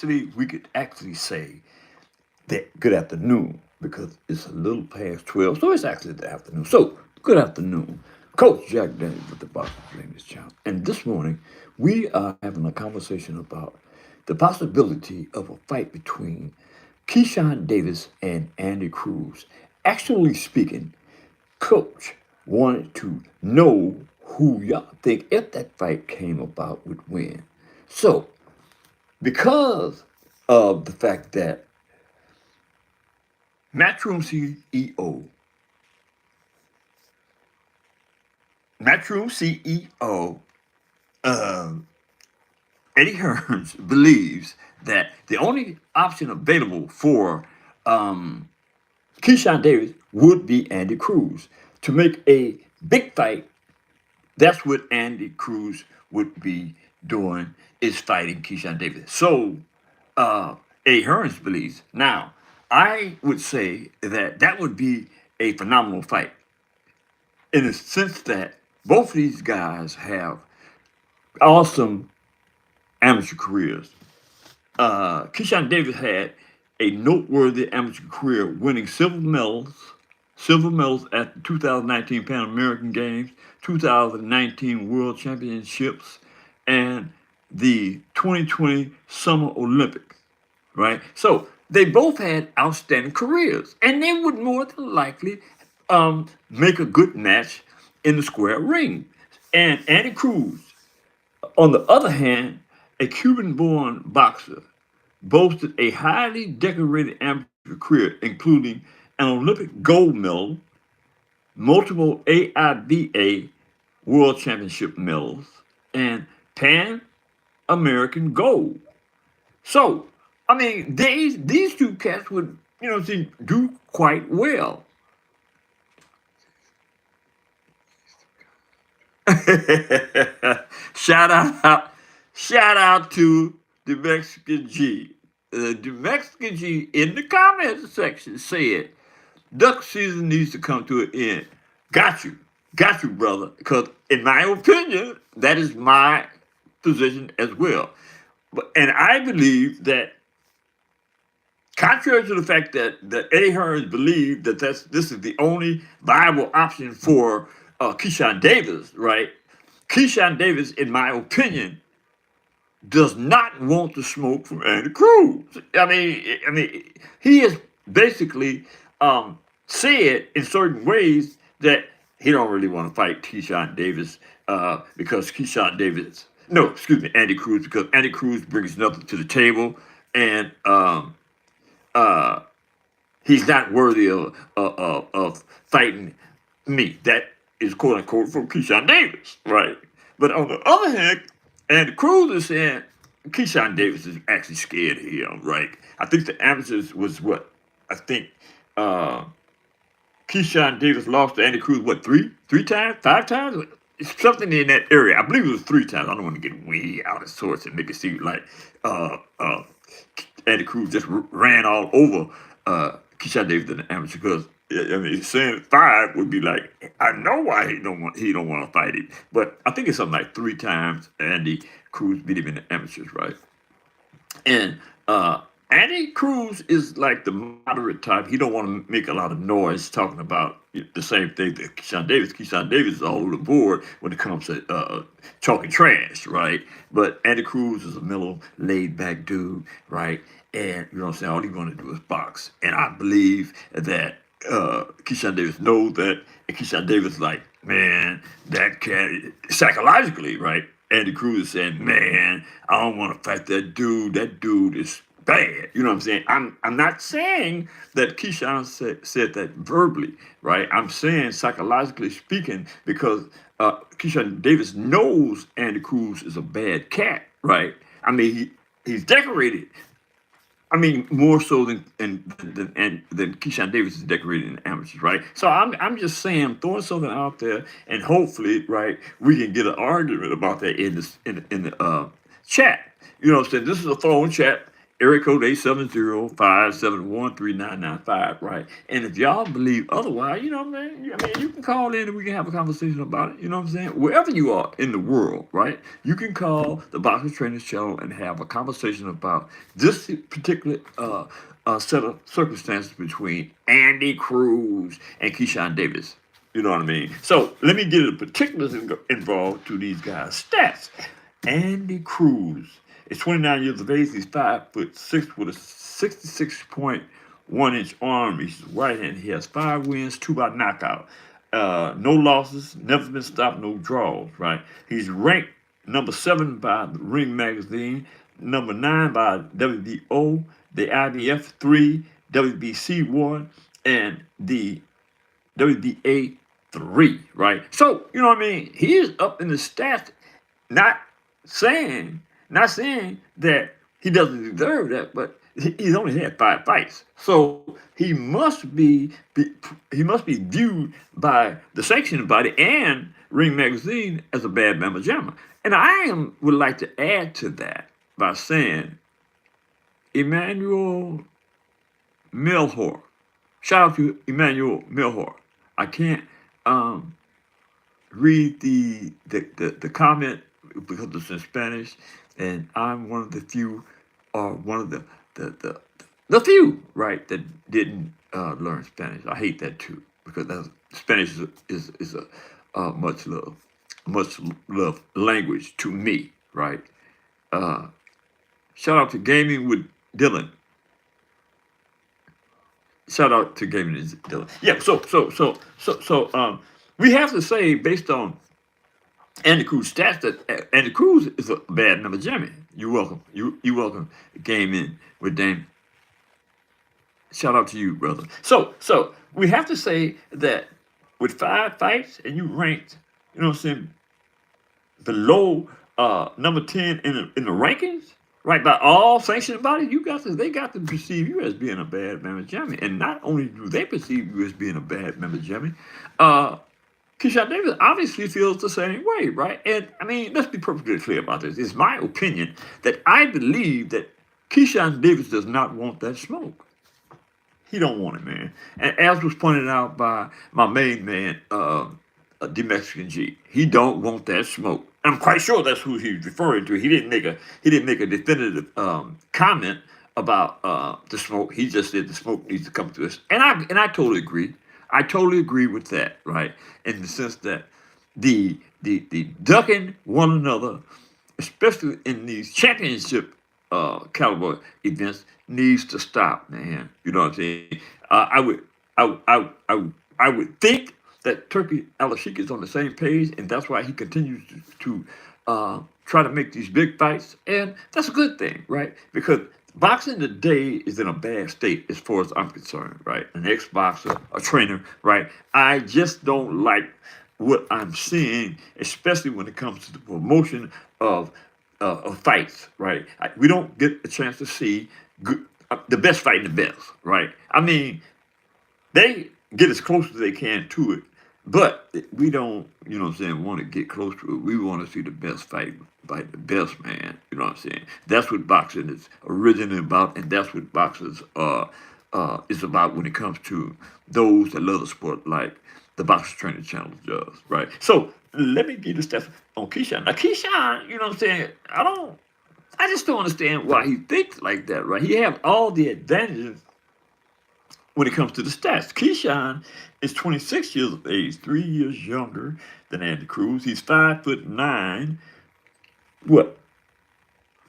we could actually say that good afternoon because it's a little past 12, so it's actually the afternoon. So, good afternoon. Coach Jack Daniels with the Boston Flames Channel. And this morning, we are having a conversation about the possibility of a fight between Keyshawn Davis and Andy Cruz. Actually speaking, Coach wanted to know who y'all think, if that fight came about, would win. So, because of the fact that Matchroom CEO, Matchroom CEO, um, Eddie Hearns believes that the only option available for um, Keyshawn Davis would be Andy Cruz. To make a big fight, that's what Andy Cruz would be doing, is fighting Keyshawn Davis. So uh, Eddie Hearns believes. Now, I would say that that would be a phenomenal fight in the sense that both of these guys have awesome amateur careers. Keyshawn Davis had a noteworthy amateur career, winning silver medals at the 2019 Pan American Games, 2019 World Championships, and the 2020 Summer Olympics. Right? So they both had outstanding careers, and they would more than likely make a good match in the square ring. And Andy Cruz, on the other hand, a Cuban born boxer, boasted a highly decorated amateur career, including an Olympic gold medal, multiple AIBA World Championship medals, and Pan American gold. So, I mean, these two cats would, do quite well. shout out, shout out to the Mexican G. The Mexican G in the comments section said, "Duck season needs to come to an end." Got you, brother. Because in my opinion, that is my position as well. And I believe that, contrary to the fact that Eddie Hearns believed that this is the only viable option for Keyshawn Davis, right? Keyshawn Davis, in my opinion, does not want the smoke from Andy Cruz. I mean, he has basically said in certain ways that he don't really want to fight Keyshawn Davis because Keyshawn Davis, no, excuse me, Andy Cruz, because Andy Cruz brings nothing to the table, and uh, he's not worthy of fighting me. That is quote unquote from Keyshawn Davis, right? But on the other hand, Andy Cruz is saying Keyshawn Davis is actually scared of him, right? I think the amateurs was what? I think uh, Keyshawn Davis lost to Andy Cruz, what, three times, 5 times? It's something in that area. I believe it was 3 times. I don't want to get way out of sorts and make it seem like uh, uh, Andy Cruz just ran all over Keyshawn Davis in the amateur, because I mean, saying 5 would be like, I know why he don't want to fight it, but I think it's something like 3 times Andy Cruz beat him in the amateurs, right? And Andy Cruz is like the moderate type. He don't want to make a lot of noise talking about the same thing that Keyshawn Davis. Keyshawn Davis is all over the board when it comes to talking trash, right? But Andy Cruz is a mellow, laid back dude, right? And you know what I'm saying? All he's going to do is box. And I believe that Keyshawn Davis knows that. And Keyshawn Davis is like, man, that cat, psychologically, right? Andy Cruz is saying, man, I don't want to fight that dude. That dude is bad. You know what I'm saying? I'm not saying that Keyshawn said that verbally, right? I'm saying psychologically speaking, because Keyshawn Davis knows Andy Cruz is a bad cat, right? I mean, he's decorated. I mean, more so than Keyshawn Davis is decorated in the amateurs, right? So I'm just saying, I'm throwing something out there, and hopefully, right, we can get an argument about that in the chat. You know what I'm saying? This is a phone chat. Area code 870-571-3995, right? And if y'all believe otherwise, you know what I mean? You can call in and we can have a conversation about it. You know what I'm saying? Wherever you are in the world, right? You can call the Boxing Training Show and have a conversation about this particular set of circumstances between Andy Cruz and Keyshawn Davis. You know what I mean? So let me get the particulars involved to these guys' stats. Andy Cruz is 29 years of age. He's 5'6" with a 66.1-inch arm. He's right-handed. He has 5 wins, 2 by knockout. No losses, never been stopped, no draws, right? He's ranked number 7 by the Ring Magazine, number 9 by WBO, the IBF 3, WBC 1, and the WBA 3, right? So, you know what I mean? He is up in the stats, not saying that he doesn't deserve that, but he's only had 5 fights. So he must be viewed by the sanctioning body and Ring Magazine as a bad mamma jamma. And I would like to add to that by saying Emmanuel Milhor. Shout out to Emmanuel Milhor. I can't read the comment because it's in Spanish, and I'm one of the few, or one of the few, right, that didn't learn Spanish. I hate that too, because Spanish is a much loved language to me, right? Shout out to Gaming with Dylan. Shout out to Gaming with Dylan. Yeah. So we have to say, based on Andy Cruz stats, that Andy Cruz is a bad number Jimmy. You're welcome. You welcome. Gaming with Damon. Shout out to you, brother. So we have to say that with 5 fights and you ranked, you know what I'm saying, below number 10 in the rankings, right, by all sanctioned bodies, they got to perceive you as being a bad member Jimmy. And not only do they perceive you as being a bad member Jimmy, Keyshawn Davis obviously feels the same way, right? And I mean, let's be perfectly clear about this. It's my opinion that I believe that Keyshawn Davis does not want that smoke. He don't want it, man. And as was pointed out by my main man, the Mexican G, he don't want that smoke. I'm quite sure that's who he's referring to. He didn't make a definitive comment about the smoke. He just said the smoke needs to come to us, and I totally agree. I totally agree with that, right? In the sense that the ducking one another, especially in these championship caliber events, needs to stop, man. You know what I'm saying? I would think that Turkey Al-Sheikh is on the same page, and that's why he continues to try to make these big fights, and that's a good thing, right? Because boxing today is in a bad state as far as I'm concerned, right? An ex-boxer, a trainer, right? I just don't like what I'm seeing, especially when it comes to the promotion of fights, right? We don't get a chance to see the best fighting the best, right? I mean, they get as close as they can to it, but we don't, you know what I'm saying, want to get close to it. We want to see the best fight by the best, man. You know what I'm saying? That's what boxing is originally about, and that's what boxers is about when it comes to those that love the sport, like the Boxing Training Channel does, right? So let me give you the stats on Keyshawn. Now, Keyshawn, you know what I'm saying, I just don't understand why he thinks like that, right? He have all the advantages when it comes to the stats. Keyshawn is 26 years of age, 3 years younger than Andy Cruz. He's 5'9". What?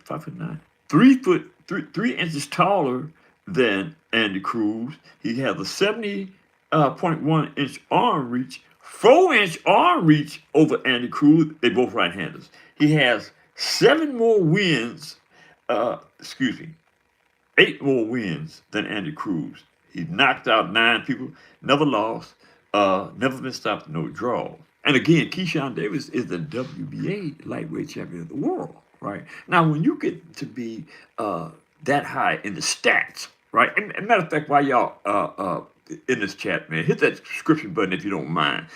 5'9". 3 inches taller than Andy Cruz. He has a 70.1-inch arm reach, 4-inch arm reach over Andy Cruz. They both right-handers. He has 8 more wins than Andy Cruz. He's knocked out 9 people, never lost, never been stopped, no draw. And again, Keyshawn Davis is the WBA lightweight champion of the world, right? Now, when you get to be that high in the stats, right? And matter of fact, while y'all in this chat, man, hit that subscription button if you don't mind.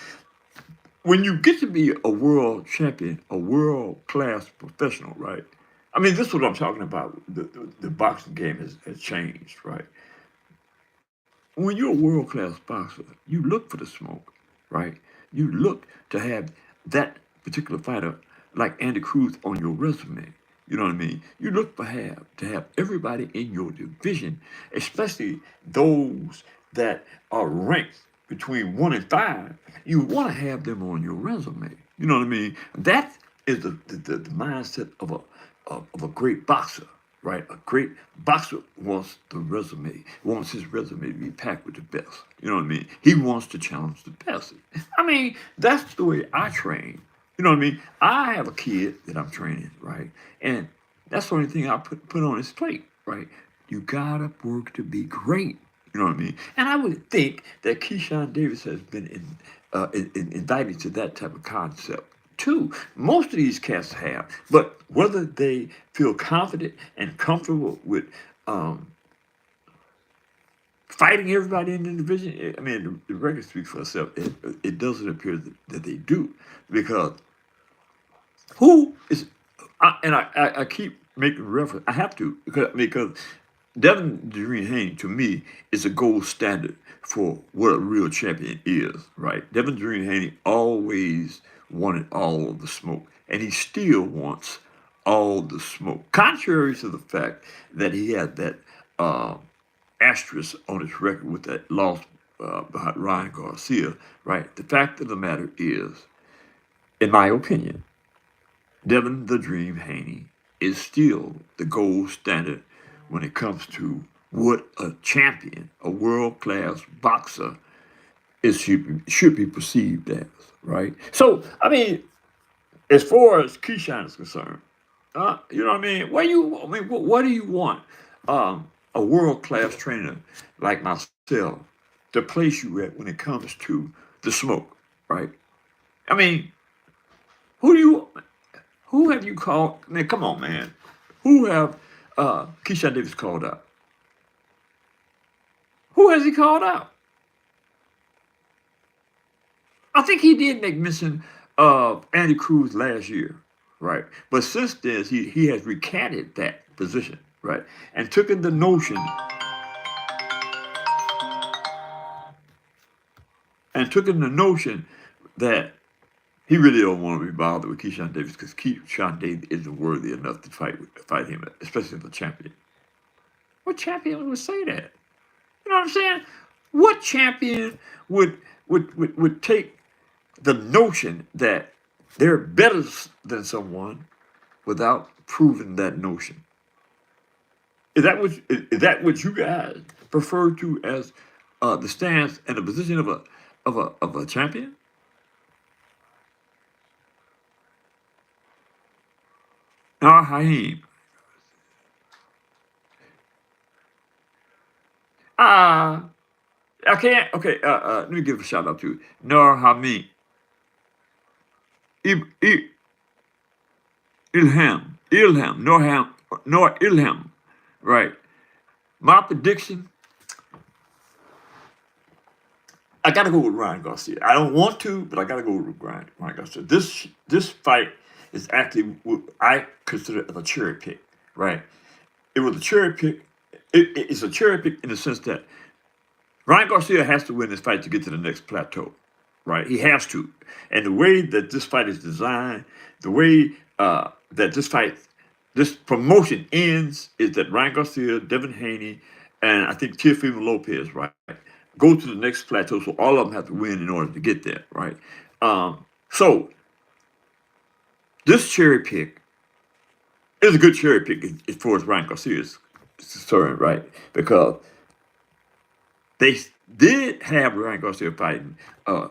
When you get to be a world champion, a world-class professional, right? I mean, this is what I'm talking about. The boxing game has changed, right? When you're a world class boxer, you look for the smoke, right? You look to have that particular fighter, like Andy Cruz, on your resume. You know what I mean? You look for have to have everybody in your division, especially those that are ranked between 1 and 5. You want to have them on your resume. You know what I mean? That is the mindset of a great boxer, right? A great boxer wants the resume, wants his resume to be packed with the best. You know what I mean? He wants to challenge the best. I mean, that's the way I train. You know what I mean? I have a kid that I'm training, right? And that's the only thing I put on his plate, right? You gotta work to be great. You know what I mean? And I would think that Keyshawn Davis has been invited to that type of concept too. Most of these cats have, but whether they feel confident and comfortable with um, fighting everybody in the division, I mean, the record speaks for itself. It doesn't appear that they do, because who is, I keep making reference, I have to, because Devin Dream Haney, to me, is a gold standard for what a real champion is, right? Devin Dream Haney always wanted all of the smoke, and he still wants all the smoke, contrary to the fact that he had that uh, asterisk on his record with that loss behind Ryan Garcia, right? The fact of the matter is, in my opinion, Devin the Dream Haney is still the gold standard when it comes to what a champion, a world class boxer, should be perceived as, right? So, I mean, as far as Keyshawn is concerned, you know what I mean? What do you want a world class trainer like myself to place you at when it comes to the smoke, right? I mean, who do you who have you called? Man, come on, man. Who have Keyshawn Davis called out? Who has he called out? I think he did make mention of Andy Cruz last year, right? But since then, he has recanted that position, right? And took in the notion that he really don't want to be bothered with Keyshawn Davis, because Keyshawn Davis isn't worthy enough to fight him, especially the champion. What champion would say that? You know what I'm saying? What champion would take the notion that they're better than someone without proving that notion? Is that what you guys refer to as the stance and the position of a champion? Haim. Ah, I can't. Okay, let me give a shout out to Nur Hamid, Nur Ilham. Right. My prediction, I gotta go with Ryan Garcia. I don't want to, but I gotta go with Ryan Garcia. This fight is actually what I consider as a cherry pick. Right. It was a cherry pick. It's a cherry pick in the sense that Ryan Garcia has to win this fight to get to the next plateau, right? He has to. And the way that this fight is designed, the way that this promotion ends, is that Ryan Garcia, Devin Haney, and I think Teofimo Lopez, right, go to the next plateau. So all of them have to win in order to get there, right? So this cherry pick is a good cherry pick as far as Ryan Garcia is concerned, right? Because they did have Ryan Garcia fighting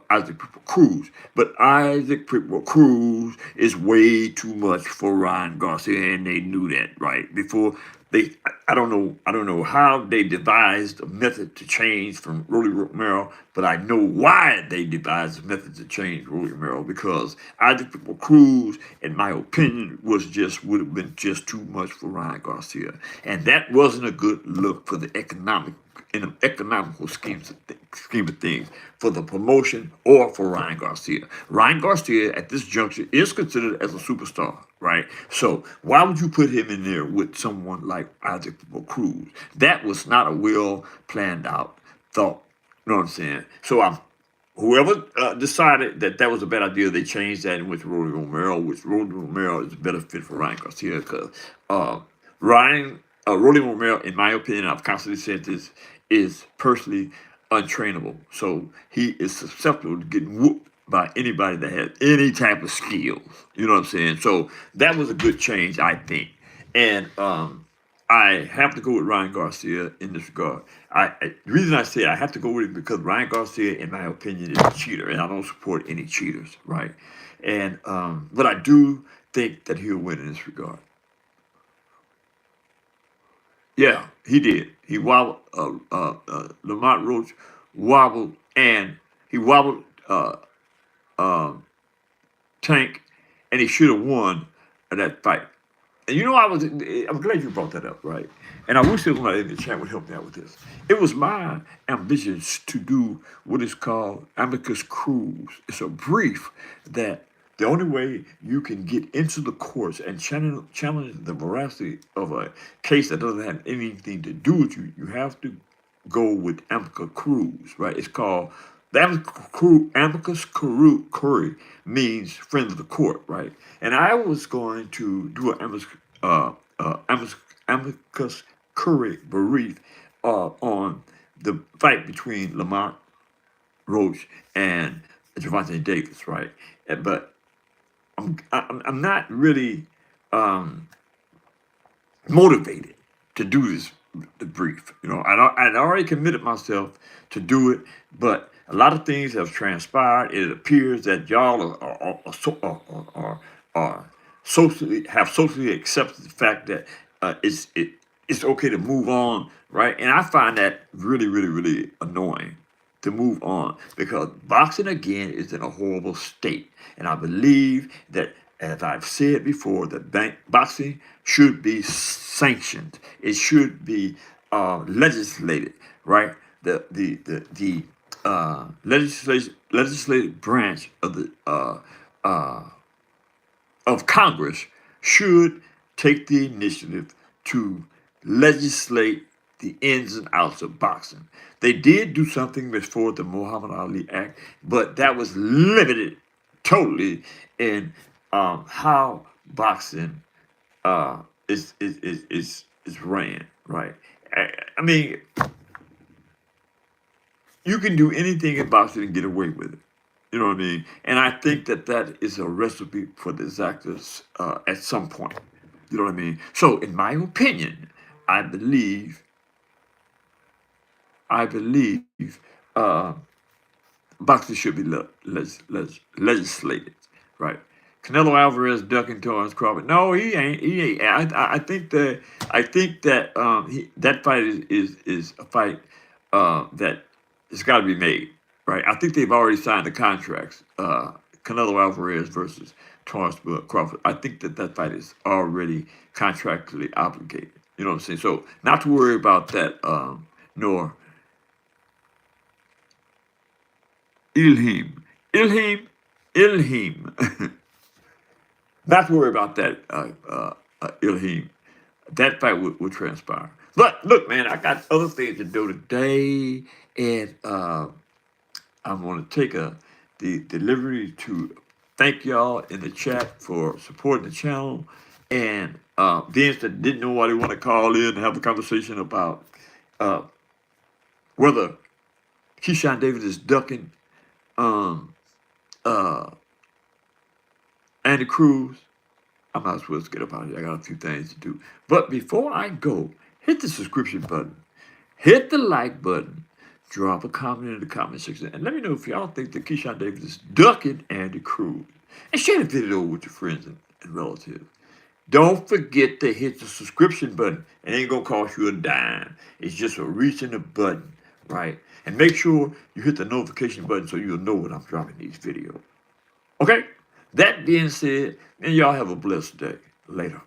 Isaac Cruz, but Isaac Cruz is way too much for Ryan Garcia, and they knew that right before they. I don't know how they devised a method to change from Rolly Romero, but I know why they devised a method to change Rolly Romero, because Isaac Cruz, in my opinion, would have been just too much for Ryan Garcia, and that wasn't a good look for the economical scheme of things for the promotion or for Ryan Garcia. Ryan Garcia at this juncture is considered as a superstar. right? So why would you put him in there with someone like Isaac Cruz? That was not a well planned out thought. You know what I'm saying? So whoever decided that that was a bad idea, they changed that and went to Rolly Romero, which Rolly Romero is a better fit for Ryan Garcia because uh, Rolly Romero, in my opinion, I've constantly said this, is personally untrainable. So he is susceptible to getting whooped by anybody that has any type of skills. You know what I'm saying? So that was a good change, I think. And I have to go with Ryan Garcia in this regard. The reason I say I have to go with it because Ryan Garcia, in my opinion, is a cheater, and I don't support any cheaters, right? And but I do think that he'll win in this regard. Yeah, he did. He wobbled. Lamont Roach wobbled, and he wobbled um, Tank, and he should have won that fight. And you know, I'm glad you brought that up, right? And I wish somebody in the chat would help me out with this. It was my ambition to do what is called amicus cruise. It's a brief that the only way you can get into the courts and challenge the veracity of a case that doesn't have anything to do with you, you have to go with amicus cruise, right? It's called the amicus curiae means friend of the court, right? And I was going to do an amicus curiae brief on the fight between Lamont Roach and Javante Davis, right? But I'm not really motivated to do this the brief. You know, I'd already committed myself to do it, but a lot of things have transpired. It appears that y'all are socially accepted the fact that it's okay to move on, right? And I find that really, really, really annoying to move on because boxing again is in a horrible state. And I believe that, as I've said before, that boxing should be sanctioned. It should be legislated, right? The legislative branch of the of Congress should take the initiative to legislate the ins and outs of boxing. They did do something before the Muhammad Ali Act, but that was limited totally in how boxing is ran. Right? I mean, you can do anything in boxing and get away with it. You know what I mean? And I think that that is a recipe for disasters at some point. You know what I mean? So, in my opinion, I believe uh, boxing should be legislated, right? Canelo Alvarez ducking Torrance Crawford. No, he ain't. He ain't. I think that that fight is a fight that it's got to be made, right? I think they've already signed the contracts. Canelo Alvarez versus Torrance Crawford. I think that that fight is already contractually obligated. You know what I'm saying? So not to worry about that. Nor Ilhim, Ilhim. Not to worry about that, Ilhim. That fight would transpire. But look, man, I got other things to do today, and I'm going to take the liberty to thank y'all in the chat for supporting the channel, and those that didn't know why they want to call in and have a conversation about uh, whether Keyshawn Davis is ducking um, uh, Andy Cruz. I might as well get up out of here. I got a few things to do. But before I go, hit the subscription button, hit the like button, drop a comment in the comment section, and let me know if y'all think that Keyshawn Davis is ducking Andy Cruz. And share the video with your friends and relatives. Don't forget to hit the subscription button. It ain't going to cost you a dime. It's just a reach in the button, right? And make sure you hit the notification button so you'll know when I'm dropping these videos. Okay? That being said, and y'all have a blessed day. Later.